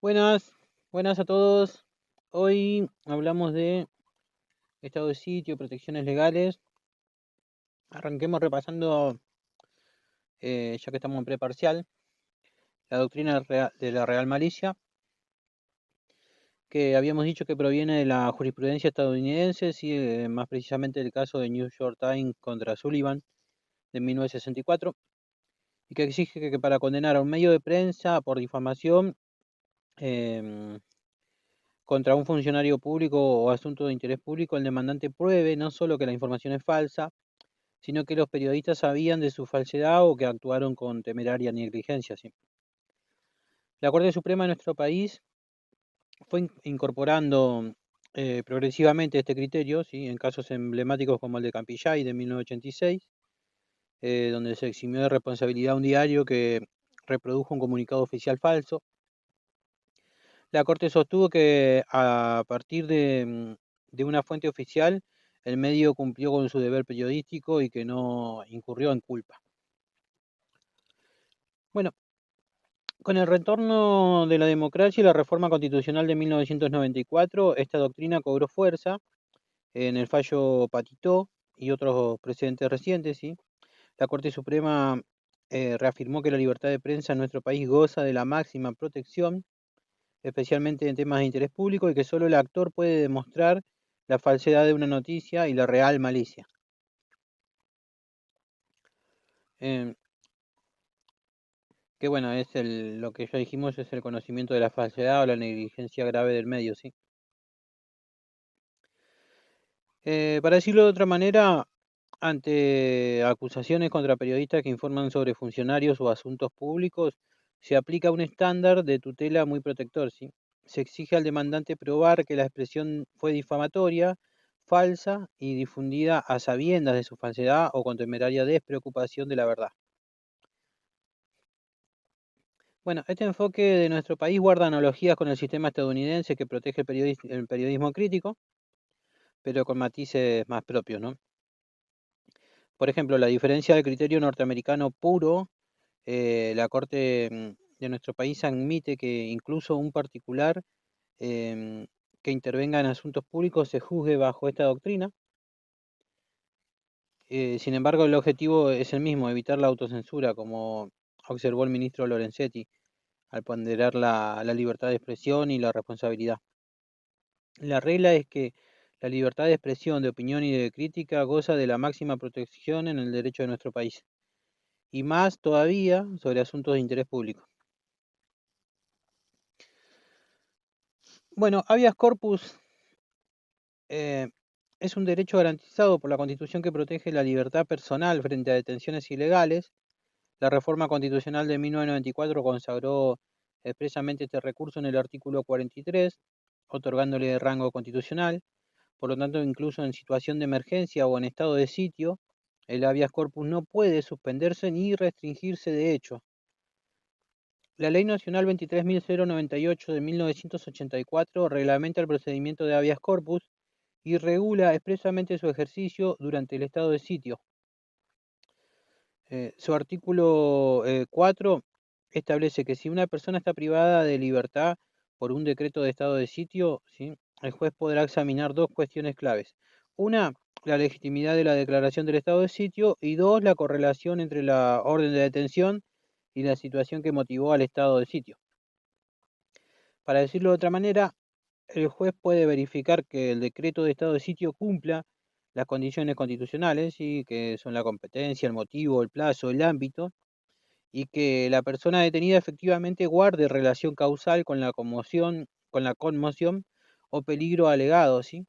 Buenas, buenas a todos. Hoy hablamos de estado de sitio, protecciones legales. Arranquemos repasando, ya que estamos en preparcial, la doctrina de la Real Malicia, que habíamos dicho que proviene de la jurisprudencia estadounidense, sí, más precisamente el caso de New York Times contra Sullivan de 1964, y que exige que para condenar a un medio de prensa por difamación em, contra un funcionario público o asunto de interés público, el demandante pruebe no solo que la información es falsa, sino que los periodistas sabían de su falsedad o que actuaron con temeraria negligencia. ¿Sí? La Corte Suprema de nuestro país fue incorporando progresivamente este criterio, ¿sí? En casos emblemáticos como el de Campillay de 1986, donde se eximió de responsabilidad un diario que reprodujo un comunicado oficial falso. La Corte sostuvo que a partir de una fuente oficial, el medio cumplió con su deber periodístico y que no incurrió en culpa. Bueno, con el retorno de la democracia y la reforma constitucional de 1994, esta doctrina cobró fuerza en el fallo Patitó y otros precedentes recientes. ¿Sí? La Corte Suprema reafirmó que la libertad de prensa en nuestro país goza de la máxima protección, especialmente en temas de interés público, y que solo el actor puede demostrar la falsedad de una noticia y la real malicia. Eh, que bueno, es lo que ya dijimos, es el conocimiento de la falsedad o la negligencia grave del medio, ¿sí? Para decirlo de otra manera, ante acusaciones contra periodistas que informan sobre funcionarios o asuntos públicos, se aplica un estándar de tutela muy protector, ¿sí? Se exige al demandante probar que la expresión fue difamatoria, falsa y difundida a sabiendas de su falsedad o con temeraria despreocupación de la verdad. Bueno, este enfoque de nuestro país guarda analogías con el sistema estadounidense que protege el periodismo crítico, pero con matices más propios, ¿no? Por ejemplo, la diferencia del criterio norteamericano puro, la Corte de nuestro país admite que incluso un particular em, que intervenga en asuntos públicos se juzgue bajo esta doctrina. Sin embargo, el objetivo es el mismo, evitar la autocensura, como observó el ministro Lorenzetti al ponderar la libertad de expresión y la responsabilidad. La regla es que la libertad de expresión, de opinión y de crítica goza de la máxima protección en el derecho de nuestro país, y más todavía sobre asuntos de interés público. Bueno, habeas corpus eh, es un derecho garantizado por la Constitución que protege la libertad personal frente a detenciones ilegales. La reforma constitucional de 1994 consagró expresamente este recurso en el artículo 43, otorgándole rango constitucional. Por lo tanto, incluso en situación de emergencia o en estado de sitio, el habeas corpus no puede suspenderse ni restringirse de hecho. La Ley Nacional 23.098 de 1984 reglamenta el procedimiento de habeas corpus y regula expresamente su ejercicio durante el estado de sitio. Su artículo 4 establece que si una persona está privada de libertad por un decreto de estado de sitio, ¿sí? El juez podrá examinar dos cuestiones claves. Una, la legitimidad de la declaración del estado de sitio, y dos, la correlación entre la orden de detención y la situación que motivó al estado de sitio. Para decirlo de otra manera, el juez puede verificar que el decreto de estado de sitio cumpla las condiciones constitucionales, ¿sí? Que son la competencia, el motivo, el plazo, el ámbito, y que la persona detenida efectivamente guarde relación causal con la conmoción o peligro alegado, ¿sí?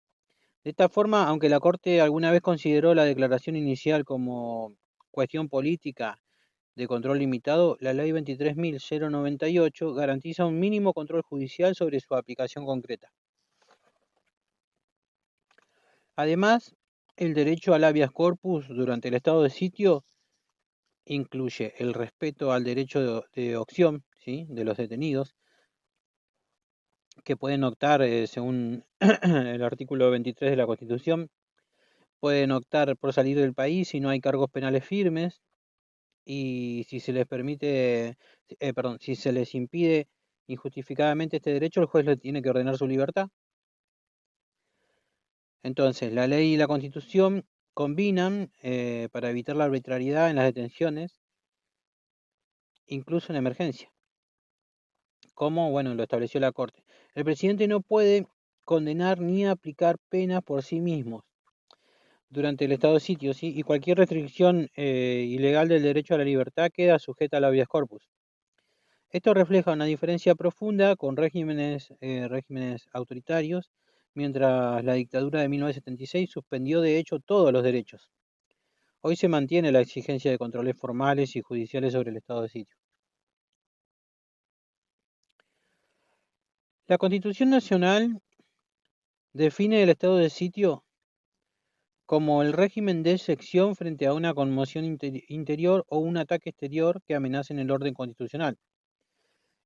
De esta forma, aunque la Corte alguna vez consideró la declaración inicial como cuestión política de control limitado, la Ley 23.098 garantiza un mínimo control judicial sobre su aplicación concreta. Además, el derecho al habeas corpus durante el estado de sitio incluye el respeto al derecho de opción, ¿sí? De los detenidos, que pueden optar, según el artículo 23 de la Constitución, pueden optar por salir del país si no hay cargos penales firmes y si se les permite, si se les impide injustificadamente este derecho, el juez le tiene que ordenar su libertad. Entonces, la ley y la Constitución combinan para evitar la arbitrariedad en las detenciones, incluso en emergencia, como bueno, lo estableció la Corte. El presidente no puede condenar ni aplicar penas por sí mismo durante el estado de sitio, ¿sí? Y cualquier restricción ilegal del derecho a la libertad queda sujeta al habeas corpus. Esto refleja una diferencia profunda con regímenes autoritarios, mientras la dictadura de 1976 suspendió de hecho todos los derechos. Hoy se mantiene la exigencia de controles formales y judiciales sobre el estado de sitio. La Constitución Nacional define el estado de sitio como el régimen de excepción frente a una conmoción interior o un ataque exterior que amenacen el orden constitucional.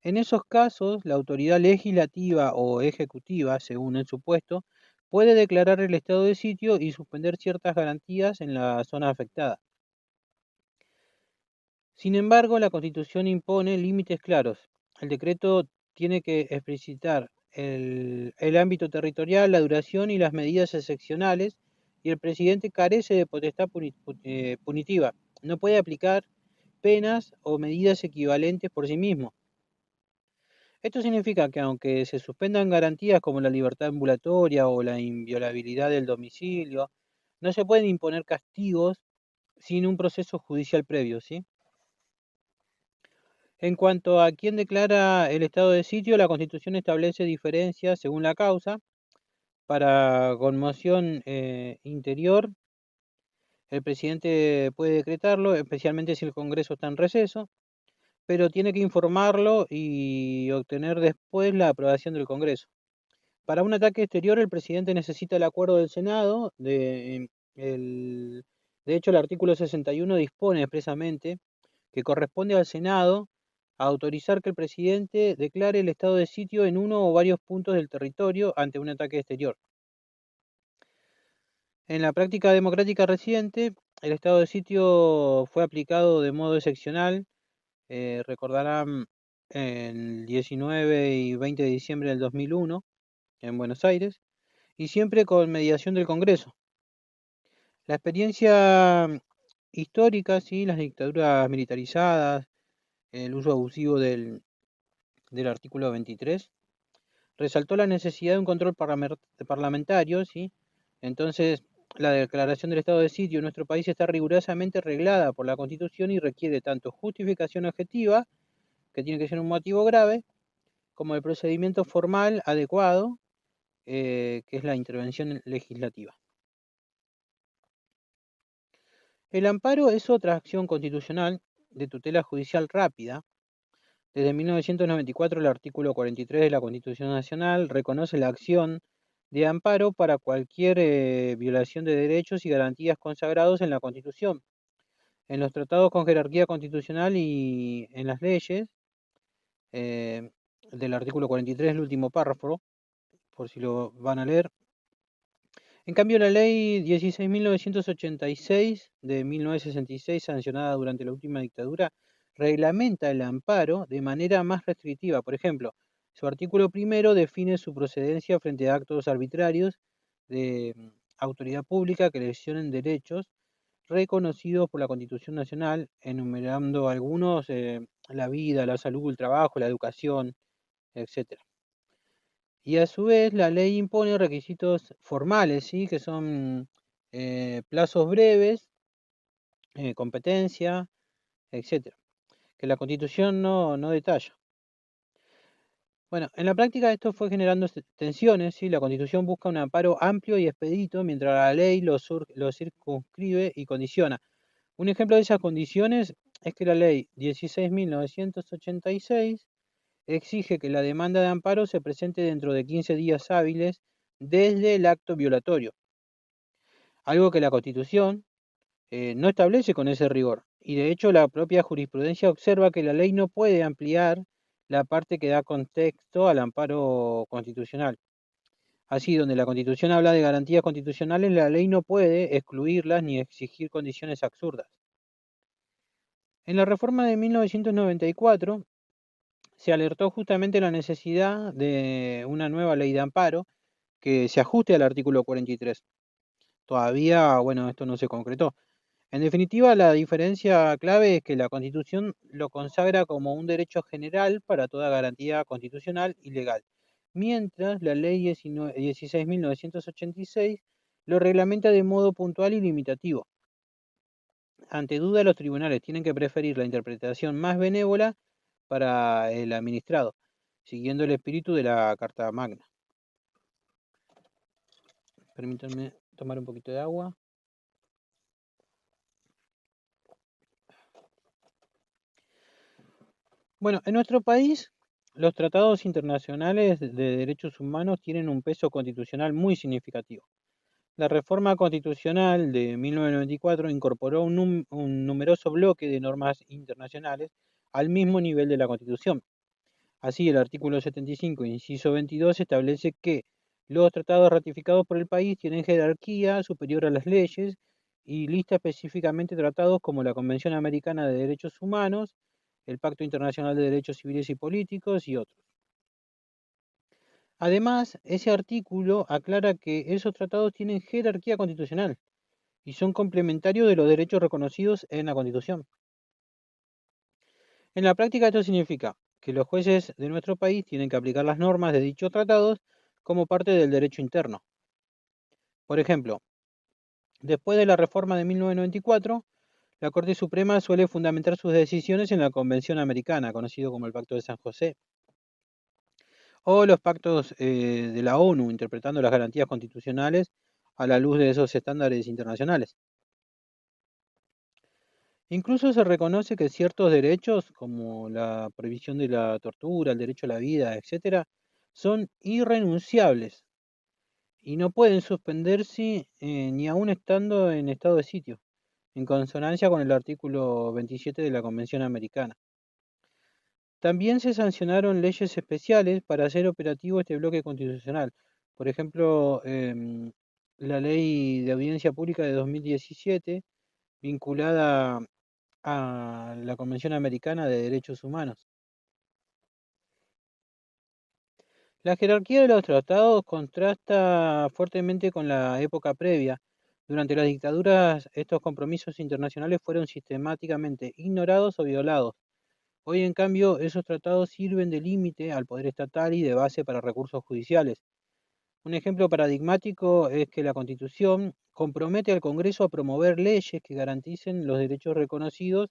En esos casos, la autoridad legislativa o ejecutiva, según el supuesto, puede declarar el estado de sitio y suspender ciertas garantías en la zona afectada. Sin embargo, la Constitución impone límites claros. El decreto tiene que explicitar el ámbito territorial, la duración y las medidas excepcionales, y el presidente carece de potestad punitiva. No puede aplicar penas o medidas equivalentes por sí mismo. Esto significa que aunque se suspendan garantías como la libertad ambulatoria o la inviolabilidad del domicilio, no se pueden imponer castigos sin un proceso judicial previo, ¿sí? En cuanto a quién declara el estado de sitio, la Constitución establece diferencias según la causa. Para conmoción interior, el presidente puede decretarlo, especialmente si el Congreso está en receso, pero tiene que informarlo y obtener después la aprobación del Congreso. Para un ataque exterior, el presidente necesita el acuerdo del Senado. De hecho, el artículo 61 dispone expresamente que corresponde al Senado a autorizar que el presidente declare el estado de sitio en uno o varios puntos del territorio ante un ataque exterior. En la práctica democrática reciente, el estado de sitio fue aplicado de modo excepcional. Recordarán el 19 y 20 de diciembre del 2001 en Buenos Aires, y siempre con mediación del Congreso. La experiencia histórica, ¿sí? Las dictaduras militarizadas, el uso abusivo del artículo 23, resaltó la necesidad de un control parlamentario, ¿sí? Entonces, la declaración del estado de sitio en nuestro país está rigurosamente reglada por la Constitución y requiere tanto justificación objetiva, que tiene que ser un motivo grave, como el procedimiento formal adecuado, que es la intervención legislativa. El amparo es otra acción constitucional de tutela judicial rápida. Desde 1994, el artículo 43 de la Constitución Nacional reconoce la acción de amparo para cualquier violación de derechos y garantías consagrados en la Constitución, en los tratados con jerarquía constitucional y en las leyes. eh, del artículo 43, el último párrafo, por si lo van a leer. En cambio, la ley 16.986 de 1966, sancionada durante la última dictadura, reglamenta el amparo de manera más restrictiva. Por ejemplo, su artículo primero define su procedencia frente a actos arbitrarios de autoridad pública que lesionen derechos reconocidos por la Constitución Nacional, enumerando algunos, la vida, la salud, el trabajo, la educación, etc. Y a su vez la ley impone requisitos formales, ¿sí? Que son plazos breves, competencia, etcétera, que la Constitución no detalla. Bueno, en la práctica esto fue generando tensiones, ¿sí? La Constitución busca un amparo amplio y expedito, mientras la ley lo circunscribe y condiciona. Un ejemplo de esas condiciones es que la ley 16.986 exige que la demanda de amparo se presente dentro de 15 días hábiles desde el acto violatorio, algo que la Constitución no establece con ese rigor. Y de hecho la propia jurisprudencia observa que la ley no puede ampliar la parte que da contexto al amparo constitucional. Así, donde la Constitución habla de garantías constitucionales, la ley no puede excluirlas ni exigir condiciones absurdas. En la reforma de 1994 se alertó justamente la necesidad de una nueva ley de amparo que se ajuste al artículo 43. Todavía, bueno, esto no se concretó. En definitiva, la diferencia clave es que la Constitución lo consagra como un derecho general para toda garantía constitucional y legal, mientras la Ley 16.986 lo reglamenta de modo puntual y limitativo. Ante duda, los tribunales tienen que preferir la interpretación más benévola para el administrado, siguiendo el espíritu de la Carta Magna. Permítanme tomar un poquito de agua. Bueno, en nuestro país, los tratados internacionales de derechos humanos tienen un peso constitucional muy significativo. La reforma constitucional de 1994 incorporó un numeroso bloque de normas internacionales al mismo nivel de la Constitución. Así, el artículo 75, inciso 22, establece que los tratados ratificados por el país tienen jerarquía superior a las leyes y lista específicamente tratados como la Convención Americana de Derechos Humanos, el Pacto Internacional de Derechos Civiles y Políticos y otros. Además, ese artículo aclara que esos tratados tienen jerarquía constitucional y son complementarios de los derechos reconocidos en la Constitución. En la práctica esto significa que los jueces de nuestro país tienen que aplicar las normas de dichos tratados como parte del derecho interno. Por ejemplo, después de la reforma de 1994, la Corte Suprema suele fundamentar sus decisiones en la Convención Americana, conocido como el Pacto de San José, o los pactos de la ONU, interpretando las garantías constitucionales a la luz de esos estándares internacionales. Incluso se reconoce que ciertos derechos, como la prohibición de la tortura, el derecho a la vida, etcétera, son irrenunciables y no pueden suspenderse ni aun estando en estado de sitio, en consonancia con el artículo 27 de la Convención Americana. También se sancionaron leyes especiales para hacer operativo este bloque constitucional. Por ejemplo, la Ley de Audiencia Pública de 2017, vinculada a la Convención Americana de Derechos Humanos. La jerarquía de los tratados contrasta fuertemente con la época previa. Durante las dictaduras, estos compromisos internacionales fueron sistemáticamente ignorados o violados. Hoy, en cambio, esos tratados sirven de límite al poder estatal y de base para recursos judiciales. Un ejemplo paradigmático es que la Constitución compromete al Congreso a promover leyes que garanticen los derechos reconocidos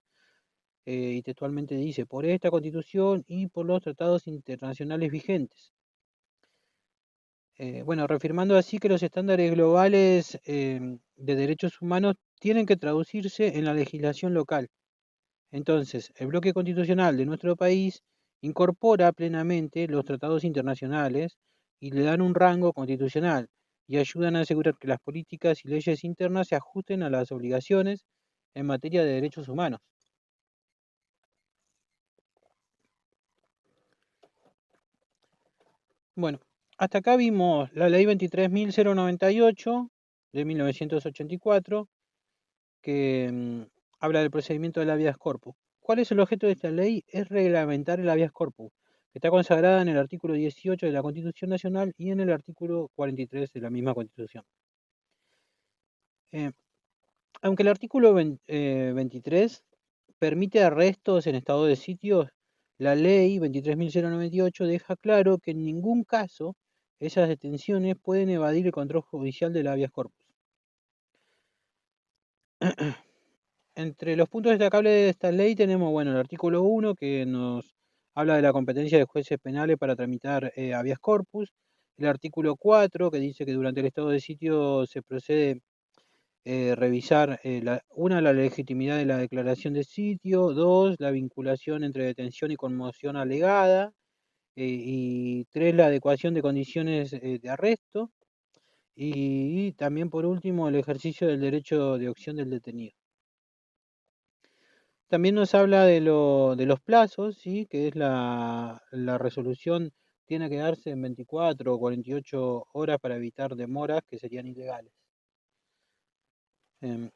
y textualmente dice, por esta Constitución y por los tratados internacionales vigentes. Bueno, reafirmando así que los estándares globales de derechos humanos tienen que traducirse en la legislación local. Entonces, el bloque constitucional de nuestro país incorpora plenamente los tratados internacionales y le dan un rango constitucional y ayudan a asegurar que las políticas y leyes internas se ajusten a las obligaciones en materia de derechos humanos. Bueno, hasta acá vimos la ley 23.098 de 1984, que habla del procedimiento del habeas corpus. ¿Cuál es el objeto de esta ley? Es reglamentar el habeas corpus, que está consagrada en el artículo 18 de la Constitución Nacional y en el artículo 43 de la misma Constitución. Eh, Aunque el artículo 23 permite arrestos en estado de sitio, la ley 23.098 deja claro que en ningún caso esas detenciones pueden evadir el control judicial del habeas corpus. Entre los puntos destacables de esta ley tenemos, bueno, el artículo 1 que nos habla de la competencia de jueces penales para tramitar habeas corpus, el artículo 4 que dice que durante el estado de sitio se procede revisar, la legitimidad de la declaración de sitio, dos, la vinculación entre detención y conmoción alegada, y tres, la adecuación de condiciones de arresto, y también por último el ejercicio del derecho de opción del detenido. También nos habla de los plazos, ¿sí? Que es la resolución tiene que darse en 24 o 48 horas para evitar demoras que serían ilegales. Em,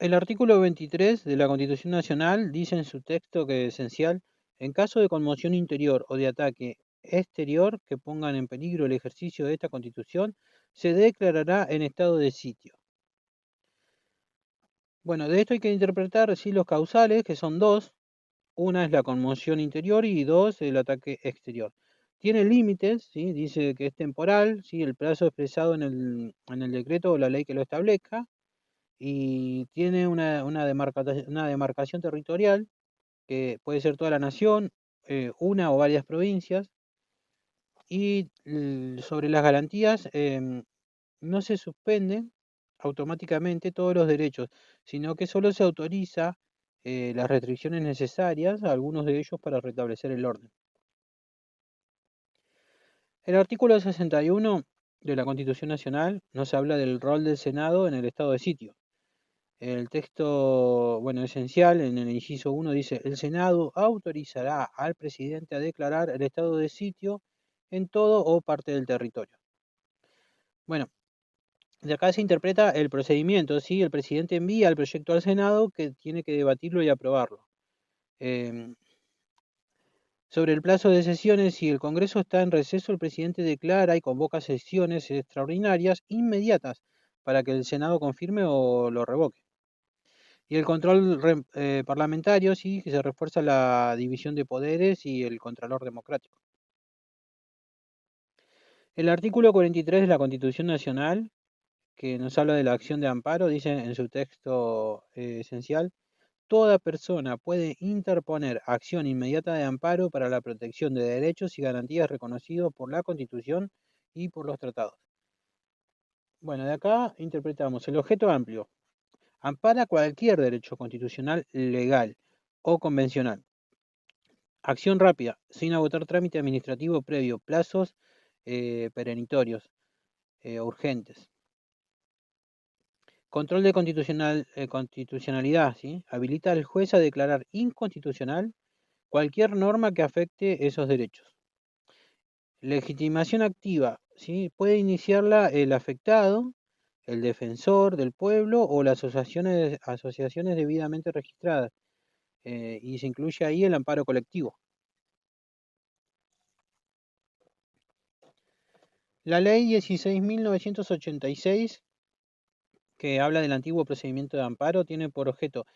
El artículo 23 de la Constitución Nacional dice en su texto que es esencial, en caso de conmoción interior o de ataque exterior que pongan en peligro el ejercicio de esta Constitución, se declarará en estado de sitio. Bueno, de esto hay que interpretar sí los causales, que son dos. Una es la conmoción interior y dos, el ataque exterior. Tiene límites, ¿sí? Dice que es temporal, ¿sí? El plazo expresado en el decreto o la ley que lo establezca, y tiene una demarcación territorial, que puede ser toda la nación, una o varias provincias, y sobre las garantías no se suspenden automáticamente todos los derechos, sino que solo se autoriza las restricciones necesarias, algunos de ellos para restablecer el orden. El artículo 61 de la Constitución Nacional nos habla del rol del Senado en el estado de sitio. El texto, bueno, esencial, en el inciso 1 dice, el Senado autorizará al presidente a declarar el estado de sitio en todo o parte del territorio. Bueno, de acá se interpreta el procedimiento, ¿sí? El presidente envía el proyecto al Senado que tiene que debatirlo y aprobarlo. Em, Sobre el plazo de sesiones, si el Congreso está en receso, el presidente declara y convoca sesiones extraordinarias inmediatas para que el Senado confirme o lo revoque. Y el control parlamentario, sí, que se refuerza la división de poderes y el contralor democrático. El artículo 43 de la Constitución Nacional, que nos habla de la acción de amparo, dice en su texto esencial, toda persona puede interponer acción inmediata de amparo para la protección de derechos y garantías reconocidos por la Constitución y por los tratados. Bueno, de acá interpretamos el objeto amplio. Ampara cualquier derecho constitucional legal o convencional. Acción rápida, sin agotar trámite administrativo previo, plazos perenitorios, urgentes. Control de constitucionalidad, ¿sí? Habilita al juez a declarar inconstitucional cualquier norma que afecte esos derechos. Legitimación activa, ¿sí? Puede iniciarla el afectado, el defensor del pueblo o las asociaciones debidamente registradas. Y se incluye ahí el amparo colectivo. La ley 16.986, que habla del antiguo procedimiento de amparo, tiene por objeto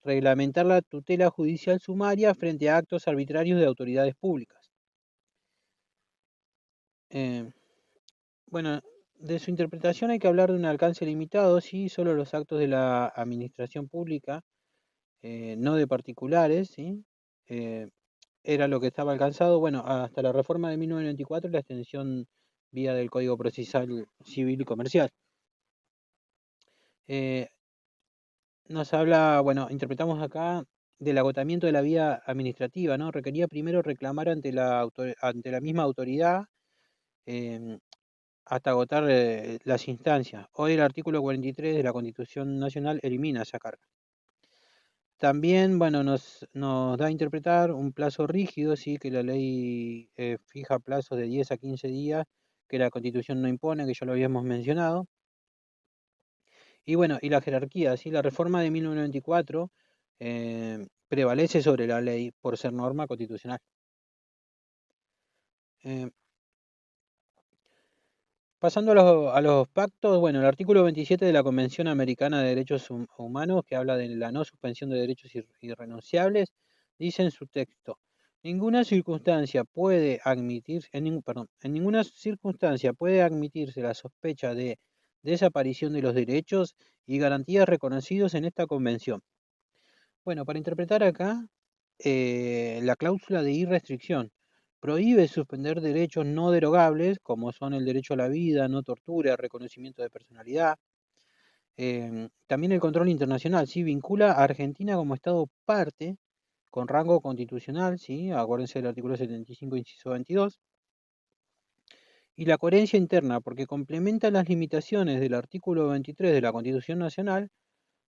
reglamentar la tutela judicial sumaria frente a actos arbitrarios de autoridades públicas. Eh, bueno, de su interpretación hay que hablar de un alcance limitado, sí, solo los actos de la administración pública, no de particulares, ¿sí? Era lo que estaba alcanzado, bueno, hasta la reforma de 1994 y la extensión vía del Código Procesal Civil y Comercial. Eh, Nos habla, bueno, interpretamos acá del agotamiento de la vía administrativa, ¿no? Requería primero reclamar ante la misma autoridad em, hasta agotar las instancias. Hoy el artículo 43 de la Constitución Nacional elimina esa carga. También, bueno, nos da a interpretar un plazo rígido, sí, que la ley fija plazos de 10 a 15 días, que la Constitución no impone, que ya lo habíamos mencionado. Y bueno, y la jerarquía, ¿sí? La reforma de 1994 prevalece sobre la ley por ser norma constitucional. Eh, Pasando a los pactos, bueno, el artículo 27 de la Convención Americana de Derechos Humanos, que habla de la no suspensión de derechos irrenunciables, dice en su texto, ninguna circunstancia puede admitir, en ninguna circunstancia puede admitirse la sospecha de desaparición de los derechos y garantías reconocidos en esta convención. Bueno, para interpretar acá, la cláusula de irrestricción prohíbe suspender derechos no derogables, como son el derecho a la vida, no tortura, reconocimiento de personalidad. También el control internacional, ¿sí? Vincula a Argentina como Estado parte con rango constitucional, ¿sí? Acuérdense del artículo 75, inciso 22. Y la coherencia interna, porque complementa las limitaciones del artículo 23 de la Constitución Nacional,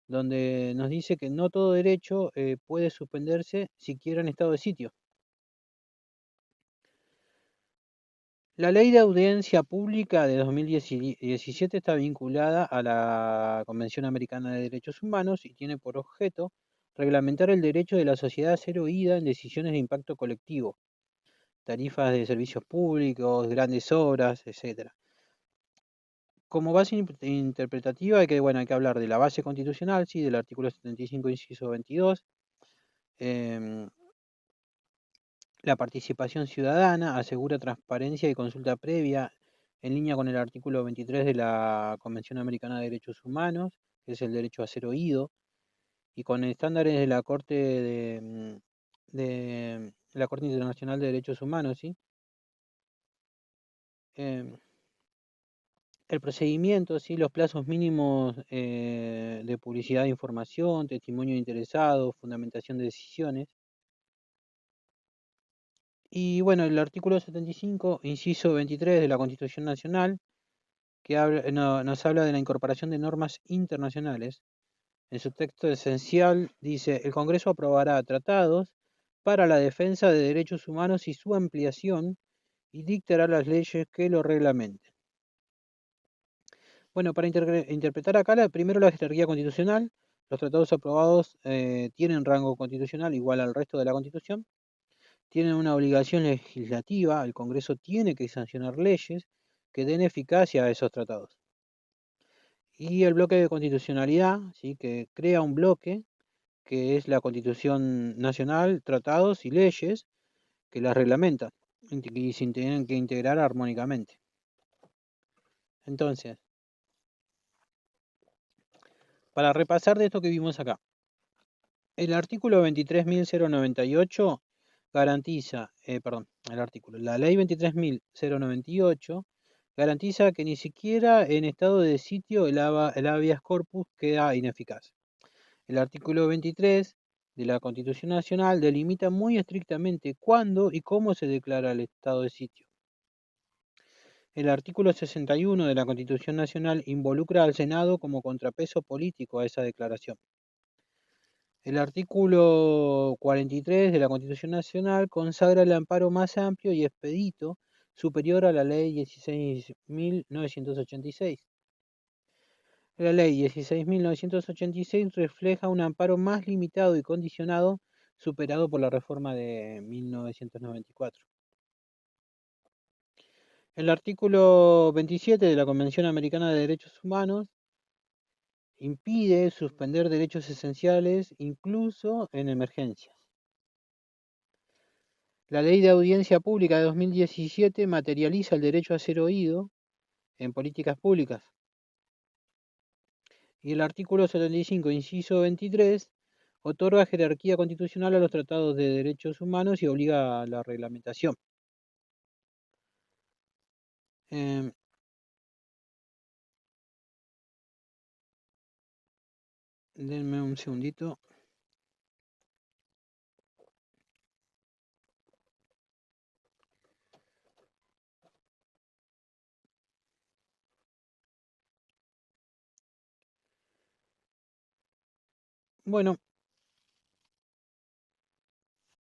donde nos dice que no todo derecho puede suspenderse siquiera en estado de sitio. La Ley de Audiencia Pública de 2017 está vinculada a la Convención Americana de Derechos Humanos y tiene por objeto reglamentar el derecho de la sociedad a ser oída en decisiones de impacto colectivo, tarifas de servicios públicos, grandes obras, etcétera. Como base interpretativa hay que hablar de la base constitucional, sí, del artículo 75, inciso 22, em, la participación ciudadana asegura transparencia y consulta previa en línea con el artículo 23 de la Convención Americana de Derechos Humanos, que es el derecho a ser oído, y con estándares de la Corte de la Corte Internacional de Derechos Humanos, ¿sí? Em, el procedimiento, ¿sí? Los plazos mínimos de publicidad de información, testimonio interesado, fundamentación de decisiones. Y bueno, el artículo 75, inciso 23 de la Constitución Nacional, que nos habla de la incorporación de normas internacionales. En su texto esencial dice, el Congreso aprobará tratados para la defensa de derechos humanos y su ampliación y dictará las leyes que lo reglamenten. Bueno, para interpretar acá, primero la jerarquía constitucional. Los tratados aprobados tienen rango constitucional igual al resto de la Constitución. Tienen una obligación legislativa, el Congreso tiene que sancionar leyes que den eficacia a esos tratados. Y el bloque de constitucionalidad, ¿sí? Que crea un bloque que es la Constitución Nacional, tratados y leyes que las reglamentan y se tienen que integrar armónicamente. Entonces, para repasar de esto que vimos acá, el artículo 23.098 garantiza, la ley 23.098 garantiza que ni siquiera en estado de sitio el habeas corpus queda ineficaz. El artículo 23 de la Constitución Nacional delimita muy estrictamente cuándo y cómo se declara el estado de sitio. El artículo 61 de la Constitución Nacional involucra al Senado como contrapeso político a esa declaración. El artículo 43 de la Constitución Nacional consagra el amparo más amplio y expedito superior a la Ley 16.986. La Ley 16.986 refleja un amparo más limitado y condicionado superado por la reforma de 1994. El artículo 27 de la Convención Americana de Derechos Humanos impide suspender derechos esenciales incluso en emergencias. La Ley de Audiencia Pública de 2017 materializa el derecho a ser oído en políticas públicas. Y el artículo 75, inciso 23, otorga jerarquía constitucional a los tratados de derechos humanos y obliga a la reglamentación. Eh, denme un segundito. Bueno,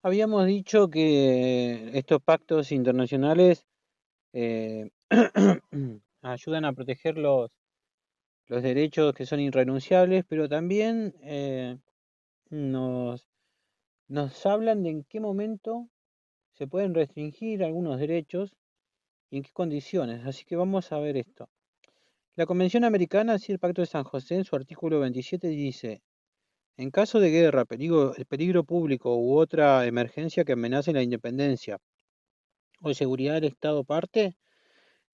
habíamos dicho que estos pactos internacionales ayudan a proteger los derechos que son irrenunciables, pero también nos, nos hablan de en qué momento se pueden restringir algunos derechos y en qué condiciones. Así que vamos a ver esto. La Convención Americana, así el Pacto de San José, en su artículo 27 dice, en caso de guerra, peligro público u otra emergencia que amenace la independencia o seguridad del Estado parte,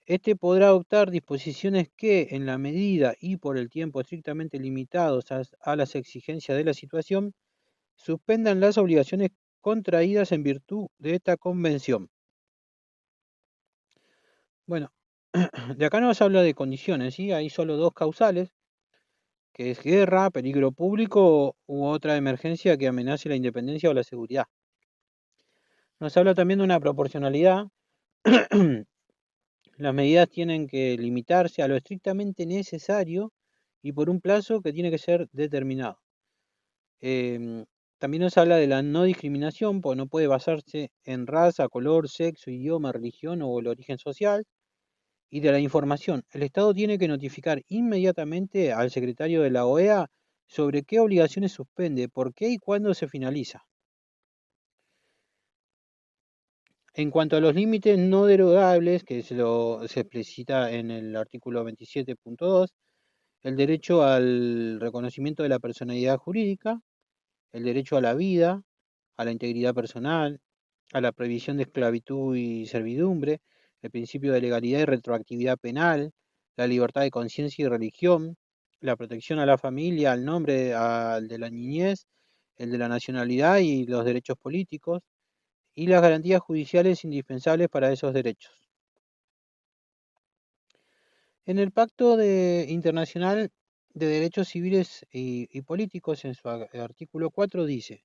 este podrá adoptar disposiciones que, en la medida y por el tiempo estrictamente limitados a las exigencias de la situación, suspendan las obligaciones contraídas en virtud de esta convención. Bueno, de acá nos habla de condiciones, ¿sí? Hay solo dos causales, que es guerra, peligro público u otra emergencia que amenace la independencia o la seguridad. Nos habla también de una proporcionalidad. Las medidas tienen que limitarse a lo estrictamente necesario y por un plazo que tiene que ser determinado. También nos habla de la no discriminación, pues no puede basarse en raza, color, sexo, idioma, religión o el origen social. Y de la información, el Estado tiene que notificar inmediatamente al secretario de la OEA sobre qué obligaciones suspende, por qué y cuándo se finaliza. En cuanto a los límites no derogables, que se explicita en el artículo 27.2, el derecho al reconocimiento de la personalidad jurídica, el derecho a la vida, a la integridad personal, a la prohibición de esclavitud y servidumbre, el principio de legalidad y retroactividad penal, la libertad de conciencia y religión, la protección a la familia, al nombre, al de la niñez, el de la nacionalidad y los derechos políticos, y las garantías judiciales indispensables para esos derechos. En el Internacional de Derechos Civiles y Políticos, en su artículo 4, dice: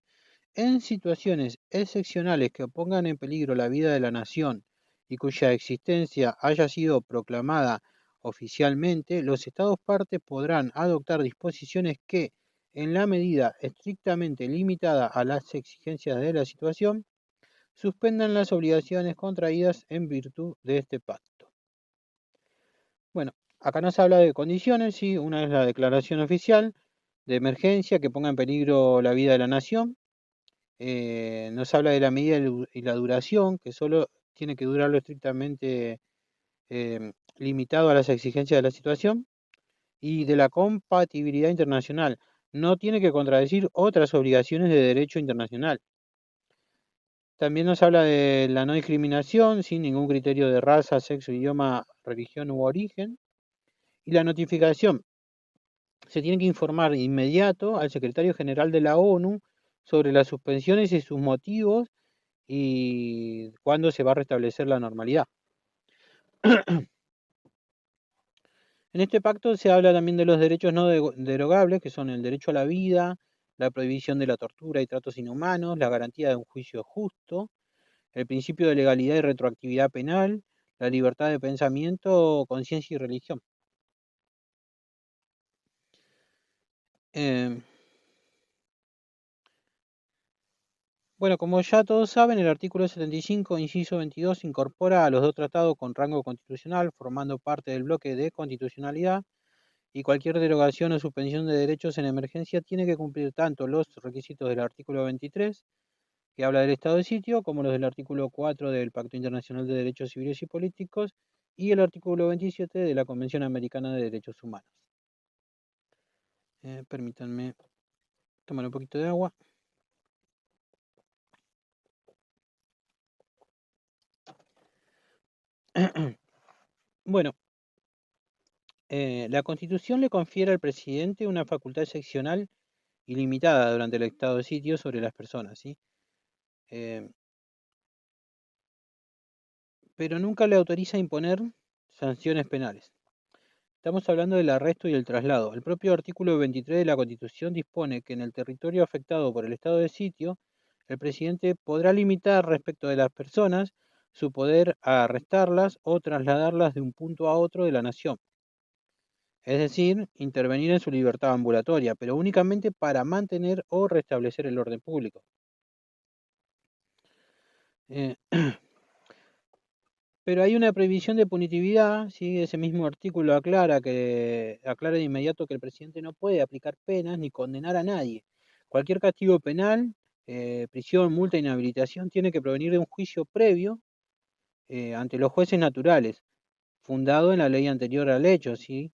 en situaciones excepcionales que pongan en peligro la vida de la nación y cuya existencia haya sido proclamada oficialmente, los Estados partes podrán adoptar disposiciones que, en la medida estrictamente limitada a las exigencias de la situación, suspendan las obligaciones contraídas en virtud de este pacto. Bueno, acá nos habla de condiciones, ¿sí? Una es la declaración oficial de emergencia que ponga en peligro la vida de la nación. Nos habla de la medida y la duración, que solo tiene que durarlo estrictamente limitado a las exigencias de la situación, y de la compatibilidad internacional. No tiene que contradecir otras obligaciones de derecho internacional. También nos habla de la no discriminación, sin ningún criterio de raza, sexo, idioma, religión u origen. Y la notificación. Se tiene que informar de inmediato al secretario general de la ONU sobre las suspensiones y sus motivos y cuándo se va a restablecer la normalidad. En este pacto se habla también de los derechos no derogables, que son el derecho a la vida, la prohibición de la tortura y tratos inhumanos, la garantía de un juicio justo, el principio de legalidad y retroactividad penal, la libertad de pensamiento, conciencia y religión. Eh, Bueno, como ya todos saben, el artículo 75, inciso 22, incorpora a los dos tratados con rango constitucional, formando parte del bloque de constitucionalidad, y cualquier derogación o suspensión de derechos en emergencia tiene que cumplir tanto los requisitos del artículo 23, que habla del estado de sitio, como los del artículo 4 del Pacto Internacional de Derechos Civiles y Políticos y el artículo 27 de la Convención Americana de Derechos Humanos. Permítanme tomar un poquito de agua. Bueno, la Constitución le confiere al presidente una facultad excepcional y limitada durante el estado de sitio sobre las personas, ¿sí? Eh, pero nunca le autoriza imponer sanciones penales. Estamos hablando del arresto y el traslado. El propio artículo 23 de la Constitución dispone que en el territorio afectado por el estado de sitio, el presidente podrá limitar respecto de las personas su poder a arrestarlas o trasladarlas de un punto a otro de la nación. Es decir, intervenir en su libertad ambulatoria, pero únicamente para mantener o restablecer el orden público. Eh, pero hay una prohibición de punitividad, ¿sí? Ese mismo artículo aclara de inmediato que el presidente no puede aplicar penas ni condenar a nadie. Cualquier castigo penal, prisión, multa, inhabilitación, tiene que provenir de un juicio previo ante los jueces naturales, fundado en la ley anterior al hecho, ¿sí?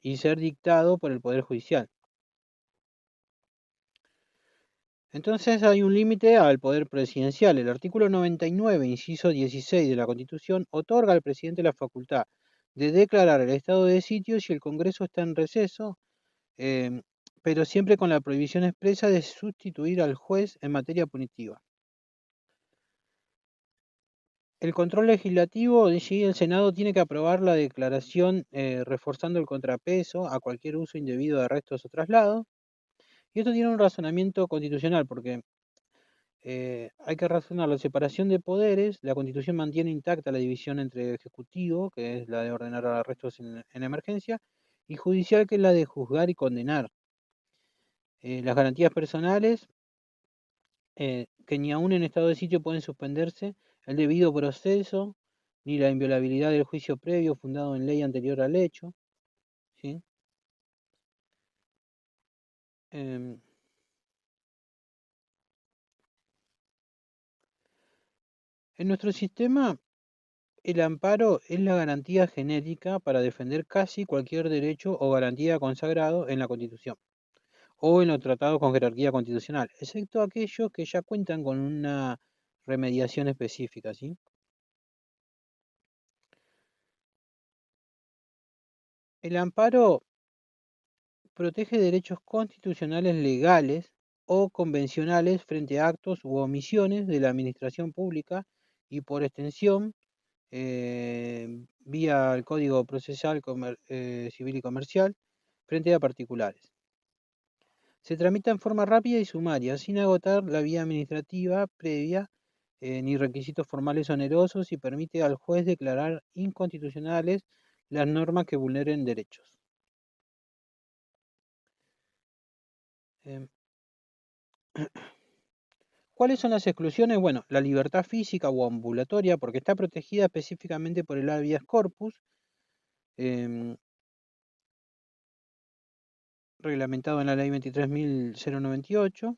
Y ser dictado por el Poder Judicial. Entonces hay un límite al poder presidencial. El artículo 99, inciso 16 de la Constitución, otorga al presidente la facultad de declarar el estado de sitio si el Congreso está en receso, eh, pero siempre con la prohibición expresa de sustituir al juez en materia punitiva. El control legislativo, sí, el Senado tiene que aprobar la declaración reforzando el contrapeso a cualquier uso indebido de arrestos o traslados. Y esto tiene un razonamiento constitucional porque hay que razonar la separación de poderes. La Constitución mantiene intacta la división entre ejecutivo, que es la de ordenar arrestos en emergencia, y judicial, que es la de juzgar y condenar. Las garantías personales que ni aún en estado de sitio pueden suspenderse el debido proceso ni la inviolabilidad del juicio previo fundado en ley anterior al hecho, ¿sí? Em, en nuestro sistema, el amparo es la garantía genérica para defender casi cualquier derecho o garantía consagrado en la Constitución o en los tratados con jerarquía constitucional, excepto aquellos que ya cuentan con una remediación específica, ¿sí? El amparo protege derechos constitucionales legales o convencionales frente a actos u omisiones de la administración pública y por extensión, vía el Código Procesal Civil y Comercial, frente a particulares. Se tramita en forma rápida y sumaria, sin agotar la vía administrativa previa ni requisitos formales onerosos y permite al juez declarar inconstitucionales las normas que vulneren derechos. Em, ¿Cuáles son las exclusiones? Bueno, la libertad física o ambulatoria, porque está protegida específicamente por el habeas corpus, em, reglamentado en la ley 23.098,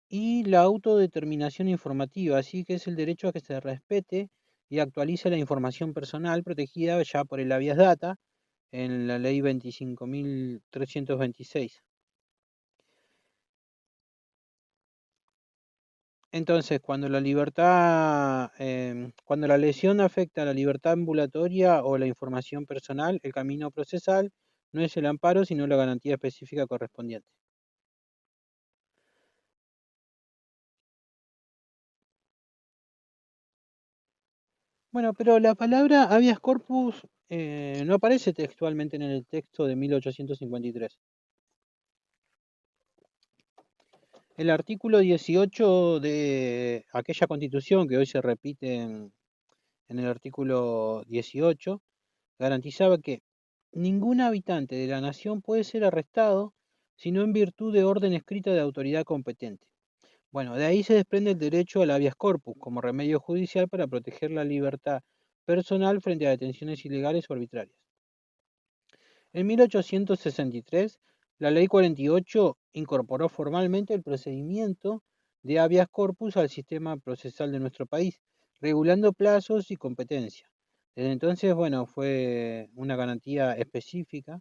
y la autodeterminación informativa, así que es el derecho a que se respete y actualice la información personal protegida ya por el habeas data en la ley 25.326. Entonces, cuando la lesión afecta a la libertad ambulatoria o la información personal, el camino procesal no es el amparo, sino la garantía específica correspondiente. Bueno, pero la palabra habeas corpus no aparece textualmente en el texto de 1853. El artículo 18 de aquella constitución que hoy se repite en el artículo 18 garantizaba que ningún habitante de la nación puede ser arrestado sino en virtud de orden escrita de autoridad competente. Bueno, de ahí se desprende el derecho al habeas corpus como remedio judicial para proteger la libertad personal frente a detenciones ilegales o arbitrarias. En 1863, la Ley 48 incorporó formalmente el procedimiento de habeas corpus al sistema procesal de nuestro país, regulando plazos y competencia. Desde entonces, bueno, fue una garantía específica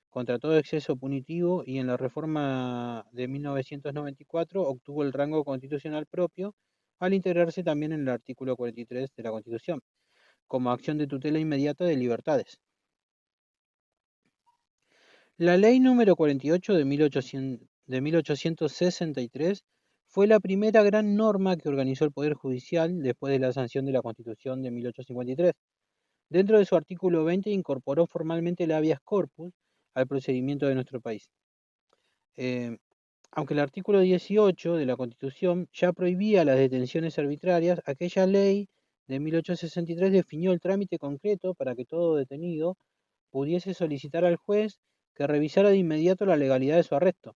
contra todo exceso punitivo y en la reforma de 1994 obtuvo el rango constitucional propio al integrarse también en el artículo 43 de la Constitución, como acción de tutela inmediata de libertades. La ley número 48 de 1863 fue la primera gran norma que organizó el Poder Judicial después de la sanción de la Constitución de 1853. Dentro de su artículo 20 incorporó formalmente el habeas corpus al procedimiento de nuestro país. Eh, Aunque el artículo 18 de la Constitución ya prohibía las detenciones arbitrarias, aquella ley de 1863 definió el trámite concreto para que todo detenido pudiese solicitar al juez que revisara de inmediato la legalidad de su arresto.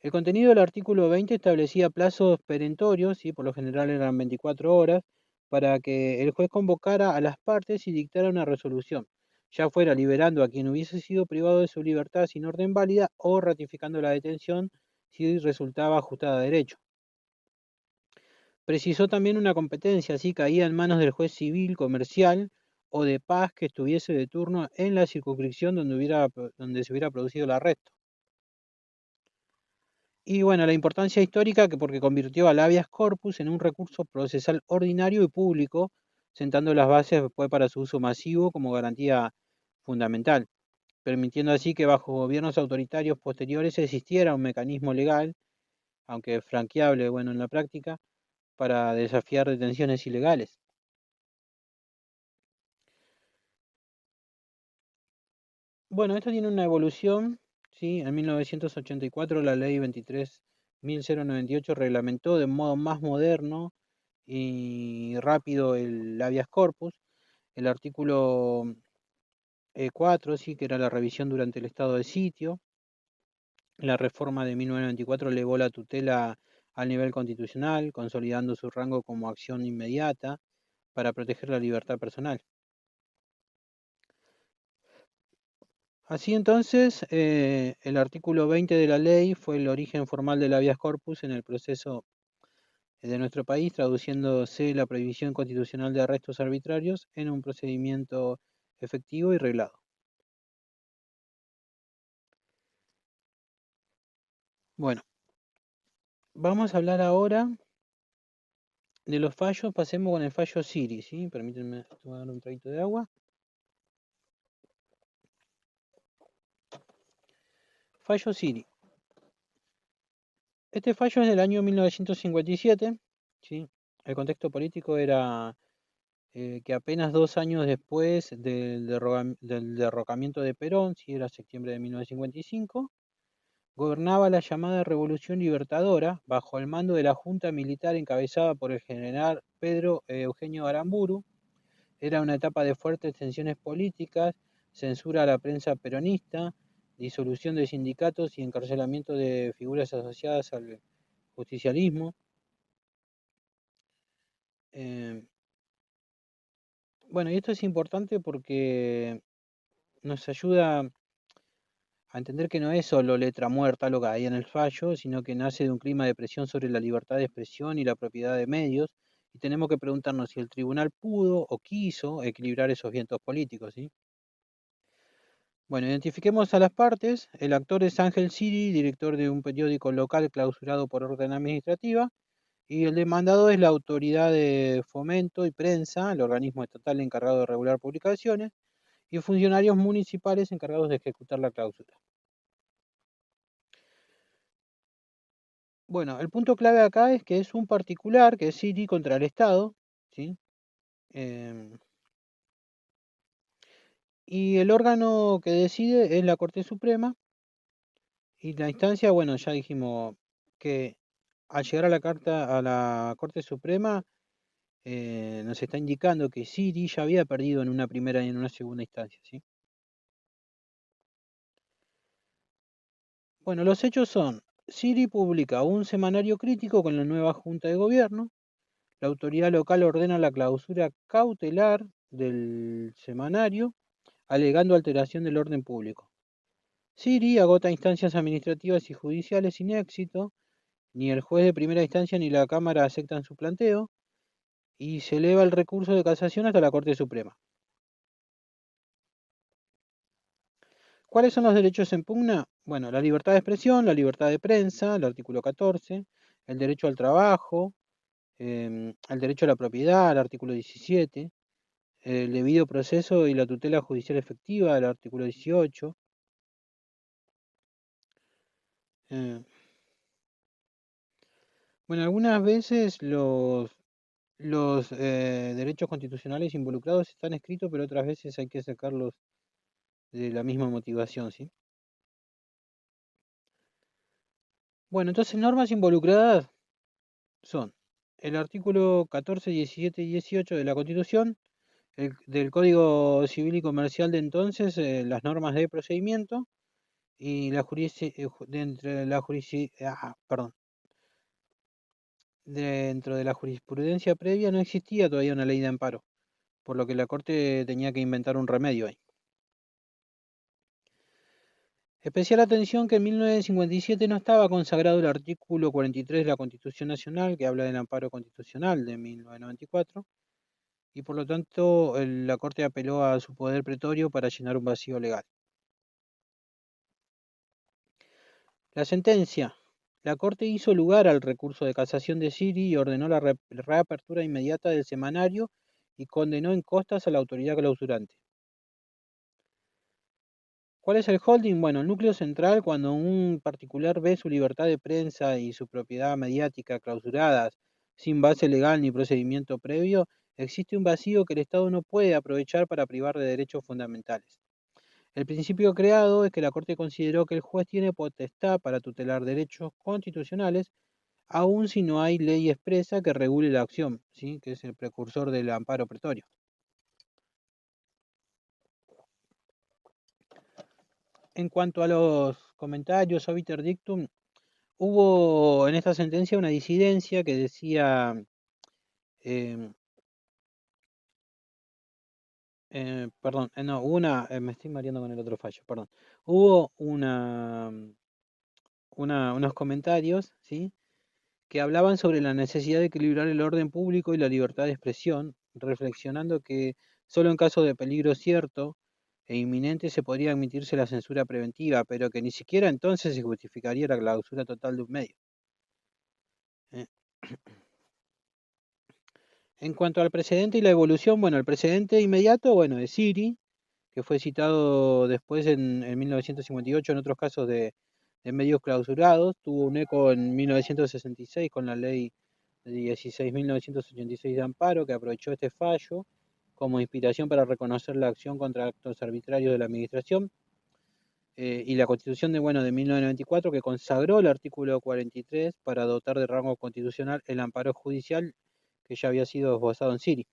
El contenido del artículo 20 establecía plazos perentorios, y por lo general eran 24 horas, para que el juez convocara a las partes y dictara una resolución, ya fuera liberando a quien hubiese sido privado de su libertad sin orden válida o ratificando la detención si resultaba ajustada a derecho. Precisó también una competencia, así caía en manos del juez civil, comercial o de paz que estuviese de turno en la circunscripción donde se hubiera producido el arresto. Y bueno, la importancia histórica que porque convirtió al habeas corpus en un recurso procesal ordinario y público, sentando las bases después para su uso masivo como garantía fundamental, permitiendo así que bajo gobiernos autoritarios posteriores existiera un mecanismo legal, aunque franqueable, bueno, en la práctica, para desafiar detenciones ilegales. Bueno, esto tiene una evolución, ¿sí? En 1984 la ley 23.098 reglamentó de modo más moderno y rápido el habeas corpus. El artículo 4, sí, que era la revisión durante el estado de sitio. La reforma de 1994 elevó la tutela al nivel constitucional, consolidando su rango como acción inmediata para proteger la libertad personal. Así entonces, el artículo 20 de la ley fue el origen formal del habeas corpus en el proceso de nuestro país, traduciéndose la prohibición constitucional de arrestos arbitrarios en un procedimiento efectivo y reglado. Bueno, vamos a hablar ahora de los fallos. Pasemos con el fallo Siri, ¿sí? Permítanme tomar un traguito de agua. Fallo Siri. Este fallo es del año 1957, ¿sí? El contexto político era que apenas 2 años después del derrocamiento de Perón, si era septiembre de 1955, gobernaba la llamada Revolución Libertadora bajo el mando de la Junta Militar encabezada por el general Pedro Eugenio Aramburu. Era una etapa de fuertes tensiones políticas, censura a la prensa peronista, disolución de sindicatos y encarcelamiento de figuras asociadas al justicialismo. Eh, bueno, y esto es importante porque nos ayuda a entender que no es solo letra muerta lo que hay en el fallo, sino que nace de un clima de presión sobre la libertad de expresión y la propiedad de medios, y tenemos que preguntarnos si el tribunal pudo o quiso equilibrar esos vientos políticos, ¿sí? Bueno, identifiquemos a las partes. El actor es Ángel Siri, director de un periódico local clausurado por orden administrativa, y el demandado es la Autoridad de Fomento y Prensa, el organismo estatal encargado de regular publicaciones, y funcionarios municipales encargados de ejecutar la cláusula. Bueno, el punto clave acá es que es un particular, que es Siri, contra el Estado, ¿sí? Em, y el órgano que decide es la Corte Suprema, y la instancia, bueno, ya dijimos que al llegar a la Corte Suprema, nos está indicando que Siri ya había perdido en una primera y en una segunda instancia, ¿sí? Bueno, los hechos son: Siri publica un semanario crítico con la nueva Junta de Gobierno. La autoridad local ordena la clausura cautelar del semanario, alegando alteración del orden público. Siri agota instancias administrativas y judiciales sin éxito. Ni el juez de primera instancia ni la Cámara aceptan su planteo, y se eleva el recurso de casación hasta la Corte Suprema. ¿Cuáles son los derechos en pugna? Bueno, la libertad de expresión, la libertad de prensa, el artículo 14, el derecho al trabajo, el derecho a la propiedad, el artículo 17, el debido proceso y la tutela judicial efectiva, el artículo 18. eh, bueno, algunas veces los derechos constitucionales involucrados están escritos, pero otras veces hay que sacarlos de la misma motivación, ¿sí? Bueno, entonces normas involucradas son el artículo 14, 17 y 18 de la Constitución, del Código Civil y Comercial de entonces, las normas de procedimiento y dentro de la jurisprudencia previa no existía todavía una ley de amparo, por lo que la Corte tenía que inventar un remedio ahí. Especial atención que en 1957 no estaba consagrado el artículo 43 de la Constitución Nacional, que habla del amparo constitucional de 1994, y por lo tanto la Corte apeló a su poder pretorio para llenar un vacío legal. La sentencia. La Corte hizo lugar al recurso de casación de Siri y ordenó la reapertura inmediata del semanario y condenó en costas a la autoridad clausurante. ¿Cuál es el holding? Bueno, el núcleo central, cuando un particular ve su libertad de prensa y su propiedad mediática clausuradas sin base legal ni procedimiento previo, existe un vacío que el Estado no puede aprovechar para privar de derechos fundamentales. El principio creado es que la Corte consideró que el juez tiene potestad para tutelar derechos constitucionales, aun si no hay ley expresa que regule la acción, ¿sí? Que es el precursor del amparo pretorio. En cuanto a los comentarios, obiter dictum, hubo en esta sentencia una disidencia que decía, em, perdón, no, hubo me estoy mareando con el otro fallo, perdón. Hubo unos comentarios, ¿sí? Que hablaban sobre la necesidad de equilibrar el orden público y la libertad de expresión, reflexionando que solo en caso de peligro cierto e inminente se podría admitirse la censura preventiva, pero que ni siquiera entonces se justificaría la clausura total de un medio. Eh, En cuanto al precedente y la evolución, bueno, el precedente inmediato, bueno, de Siri, que fue citado después en 1958 en otros casos de medios clausurados, tuvo un eco en 1966 con la ley 16.986 de amparo, que aprovechó este fallo como inspiración para reconocer la acción contra actos arbitrarios de la administración, y la Constitución de 1994, que consagró el artículo 43 para dotar de rango constitucional el amparo judicial que ya había sido esbozado en Siri.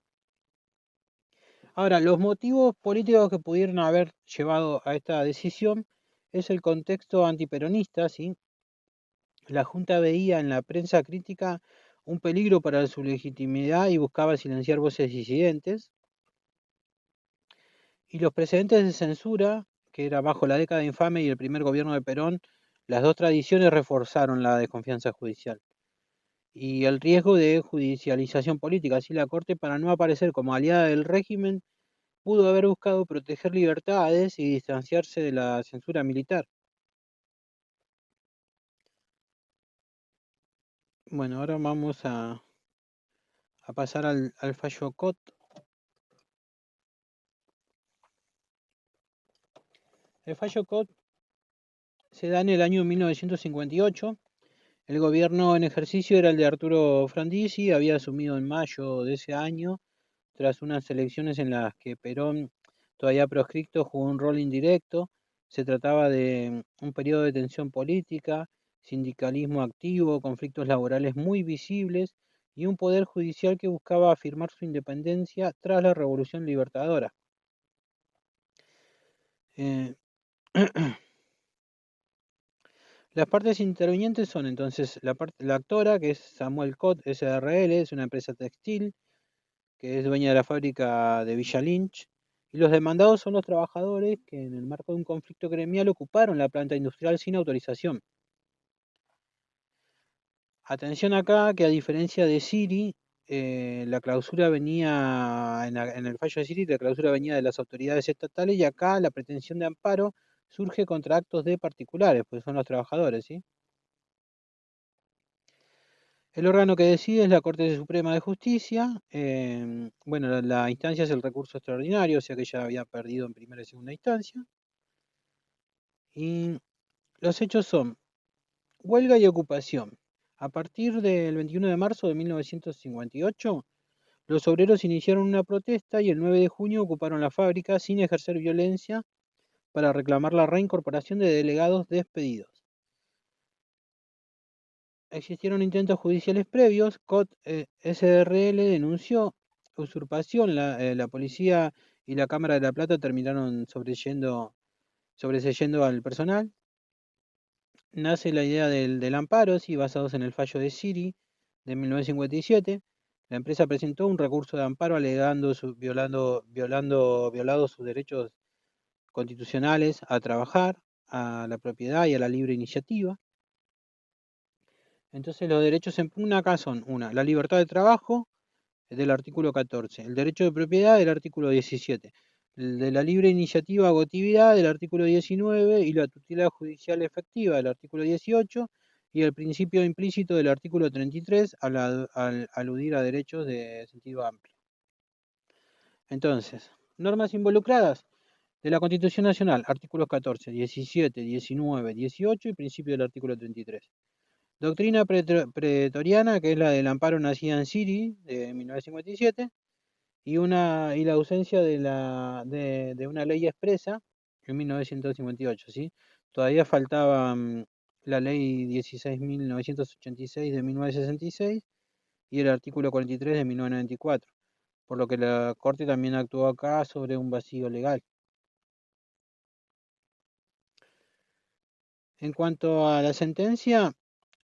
Ahora, los motivos políticos que pudieron haber llevado a esta decisión es el contexto antiperonista, ¿sí? La Junta veía en la prensa crítica un peligro para su legitimidad y buscaba silenciar voces disidentes. Y los precedentes de censura, que era bajo la década infame y el primer gobierno de Perón, las dos tradiciones reforzaron la desconfianza judicial y el riesgo de judicialización política. Así la Corte, para no aparecer como aliada del régimen, pudo haber buscado proteger libertades y distanciarse de la censura militar. Bueno, ahora vamos a pasar al fallo Cot. El fallo Cot se da en el año 1958. El gobierno en ejercicio era el de Arturo Frondizi, había asumido en mayo de ese año, tras unas elecciones en las que Perón, todavía proscripto, jugó un rol indirecto. Se trataba de un periodo de tensión política, sindicalismo activo, conflictos laborales muy visibles y un poder judicial que buscaba afirmar su independencia tras la Revolución Libertadora. Eh, Las partes intervinientes son entonces la actora, que es Samuel Cot SRL, es una empresa textil que es dueña de la fábrica de Villa Lynch, y los demandados son los trabajadores que en el marco de un conflicto gremial ocuparon la planta industrial sin autorización. Atención acá que a diferencia de Siri, la clausura venía, en el fallo de Siri, la clausura venía de las autoridades estatales y acá la pretensión de amparo surge contra actos de particulares, pues son los trabajadores, ¿sí? El órgano que decide es la Corte Suprema de Justicia. Bueno, la instancia es el recurso extraordinario, o sea que ya había perdido en primera y segunda instancia. Y los hechos son huelga y ocupación. A partir del 21 de marzo de 1958, los obreros iniciaron una protesta y el 9 de junio ocuparon la fábrica sin ejercer violencia para reclamar la reincorporación de delegados despedidos. Existieron intentos judiciales previos. COT SRL denunció usurpación. La policía y la Cámara de la Plata terminaron sobreseyendo al personal. Nace la idea del amparo, sí, basados en el fallo de Siri de 1957. La empresa presentó un recurso de amparo alegando violados sus derechos constitucionales a trabajar, a la propiedad y a la libre iniciativa. Entonces los derechos en pugna acá son la libertad de trabajo del artículo 14, el derecho de propiedad del artículo 17, el de la libre iniciativa o gotividad del artículo 19 y la tutela judicial efectiva del artículo 18 y el principio implícito del artículo 33 al aludir a derechos de sentido amplio. Entonces, normas involucradas de la Constitución Nacional, artículos 14, 17, 19, 18 y principio del artículo 33. Doctrina pretoriana, que es la del amparo nacida en Siri, de 1957, y la ausencia de una ley expresa en 1958, ¿sí? Todavía faltaba la ley 16.986 de 1966 y el artículo 43 de 1994, por lo que la Corte también actuó acá sobre un vacío legal. En cuanto a la sentencia,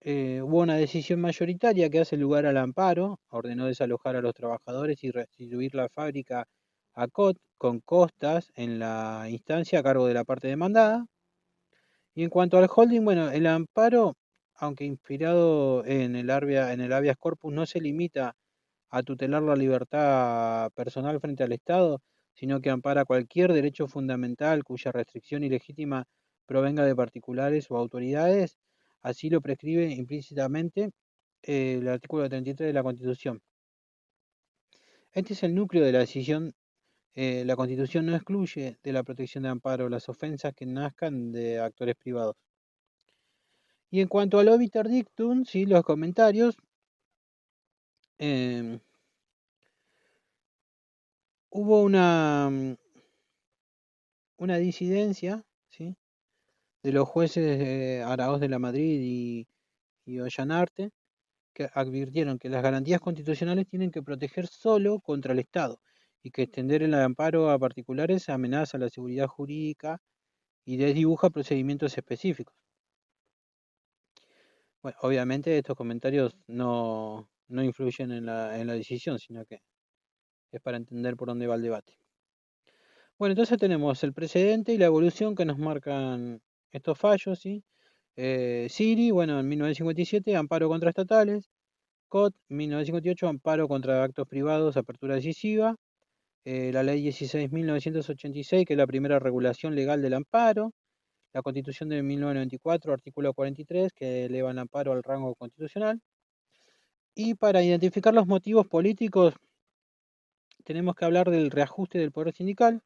hubo una decisión mayoritaria que hace lugar al amparo, ordenó desalojar a los trabajadores y restituir la fábrica a COT con costas en la instancia a cargo de la parte demandada. Y en cuanto al holding, bueno, el amparo, aunque inspirado en el habeas corpus, no se limita a tutelar la libertad personal frente al Estado, sino que ampara cualquier derecho fundamental cuya restricción ilegítima provenga de particulares o autoridades. Así lo prescribe implícitamente el artículo 33 de la Constitución. Este es el núcleo de la decisión. La Constitución no excluye de la protección de amparo las ofensas que nazcan de actores privados. Y en cuanto al obiter dictum, ¿sí? Los comentarios, eh, hubo una disidencia, ¿sí? De los jueces Araoz de la Madrid y Ollanarte, que advirtieron que las garantías constitucionales tienen que proteger solo contra el Estado y que extender el amparo a particulares amenaza la seguridad jurídica y desdibuja procedimientos específicos. Bueno, obviamente estos comentarios no influyen en la decisión, sino que es para entender por dónde va el debate. Bueno, entonces tenemos el precedente y la evolución que nos marcan estos fallos, ¿sí? Siri, bueno, en 1957, amparo contra estatales. COT, 1958, amparo contra actos privados, apertura decisiva. La ley 16.986, que es la primera regulación legal del amparo. La Constitución de 1994, artículo 43, que eleva el amparo al rango constitucional. Y para identificar los motivos políticos, tenemos que hablar del reajuste del poder sindical.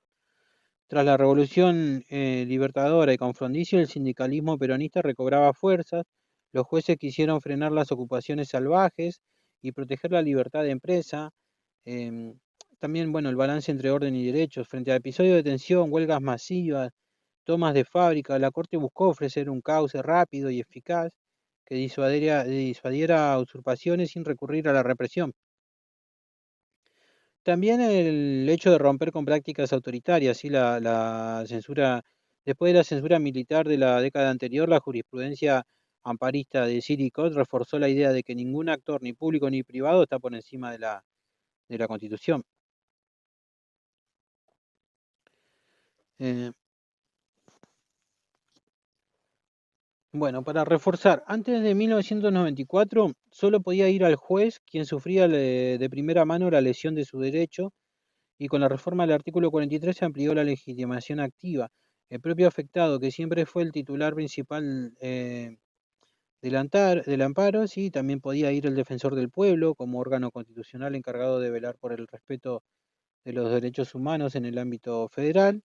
Tras la Revolución Libertadora y con Frondizi, el sindicalismo peronista recobraba fuerzas. Los jueces quisieron frenar las ocupaciones salvajes y proteger la libertad de empresa. Em, También, bueno, el balance entre orden y derechos. Frente a episodios de tensión, huelgas masivas, tomas de fábrica, la Corte buscó ofrecer un cauce rápido y eficaz que disuadiera usurpaciones sin recurrir a la represión. También el hecho de romper con prácticas autoritarias, ¿sí? La censura, después de la censura militar de la década anterior, la jurisprudencia amparista de Siricot reforzó la idea de que ningún actor, ni público ni privado, está por encima de la Constitución. Eh, bueno, para reforzar, antes de 1994 solo podía ir al juez quien sufría de primera mano la lesión de su derecho, y con la reforma del artículo 43 se amplió la legitimación activa. El propio afectado, que siempre fue el titular principal del amparo, sí, también podía ir el defensor del pueblo como órgano constitucional encargado de velar por el respeto de los derechos humanos en el ámbito federal,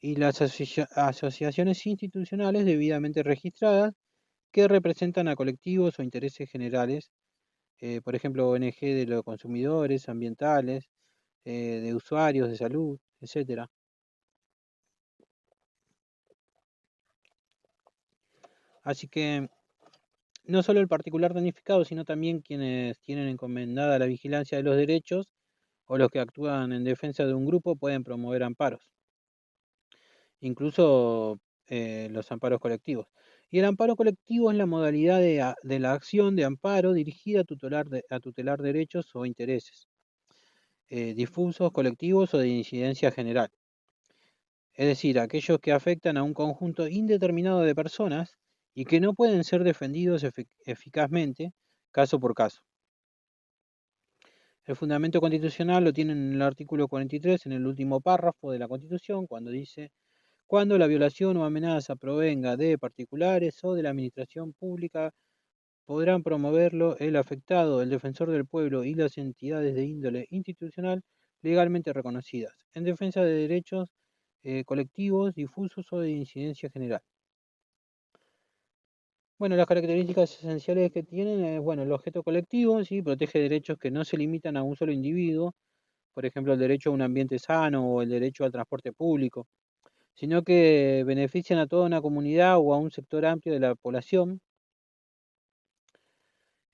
y las asociaciones institucionales debidamente registradas que representan a colectivos o intereses generales, por ejemplo, ONG de los consumidores, ambientales, de usuarios de salud, etcétera. Así que no solo el particular damnificado, sino también quienes tienen encomendada la vigilancia de los derechos o los que actúan en defensa de un grupo pueden promover amparos, incluso los amparos colectivos. Y el amparo colectivo es la modalidad de la acción de amparo dirigida a tutelar derechos o intereses difusos, colectivos o de incidencia general. Es decir, aquellos que afectan a un conjunto indeterminado de personas y que no pueden ser defendidos eficazmente caso por caso. El fundamento constitucional lo tiene en el artículo 43, en el último párrafo de la Constitución, cuando dice: cuando la violación o amenaza provenga de particulares o de la administración pública, podrán promoverlo el afectado, el defensor del pueblo y las entidades de índole institucional legalmente reconocidas, en defensa de derechos colectivos, difusos o de incidencia general. Bueno, las características esenciales que tienen es, bueno, el objeto colectivo, ¿sí? Protege derechos que no se limitan a un solo individuo, por ejemplo, el derecho a un ambiente sano o el derecho al transporte público, sino que benefician a toda una comunidad o a un sector amplio de la población.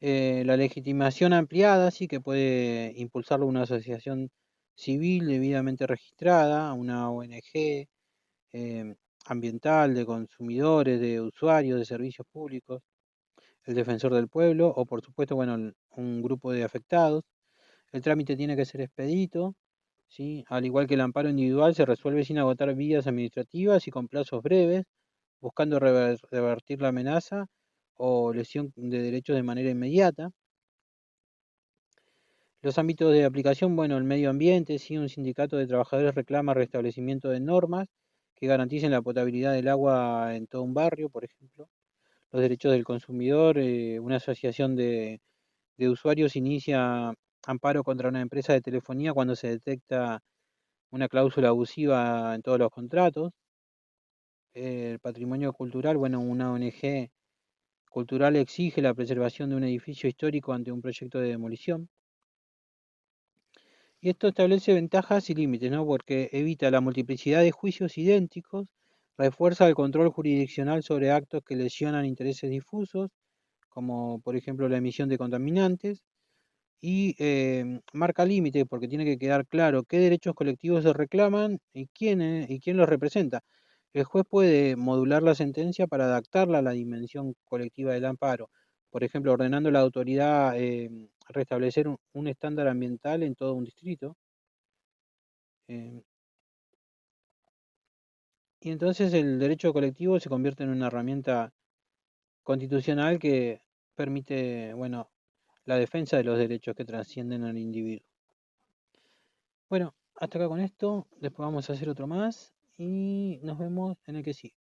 La legitimación ampliada, sí, que puede impulsarlo una asociación civil debidamente registrada, una ONG, ambiental, de consumidores, de usuarios, de servicios públicos, el defensor del pueblo o por supuesto, bueno, un grupo de afectados. El trámite tiene que ser expedito, ¿sí? Al igual que el amparo individual, se resuelve sin agotar vías administrativas y con plazos breves, buscando revertir la amenaza o lesión de derechos de manera inmediata. Los ámbitos de aplicación, bueno, el medio ambiente, si un sindicato de trabajadores reclama restablecimiento de normas que garanticen la potabilidad del agua en todo un barrio, por ejemplo. Los derechos del consumidor, una asociación de usuarios inicia amparo contra una empresa de telefonía cuando se detecta una cláusula abusiva en todos los contratos. El patrimonio cultural, bueno, una ONG cultural exige la preservación de un edificio histórico ante un proyecto de demolición. Y esto establece ventajas y límites, ¿no? Porque evita la multiplicidad de juicios idénticos, refuerza el control jurisdiccional sobre actos que lesionan intereses difusos, como por ejemplo la emisión de contaminantes, y marca límites porque tiene que quedar claro qué derechos colectivos se reclaman y quién los representa. El juez puede modular la sentencia para adaptarla a la dimensión colectiva del amparo, por ejemplo, ordenando a la autoridad restablecer un estándar ambiental en todo un distrito. eh, y entonces el derecho colectivo se convierte en una herramienta constitucional que permite, bueno, la defensa de los derechos que trascienden al individuo. Bueno, hasta acá con esto, después vamos a hacer otro más y nos vemos en el que sigue.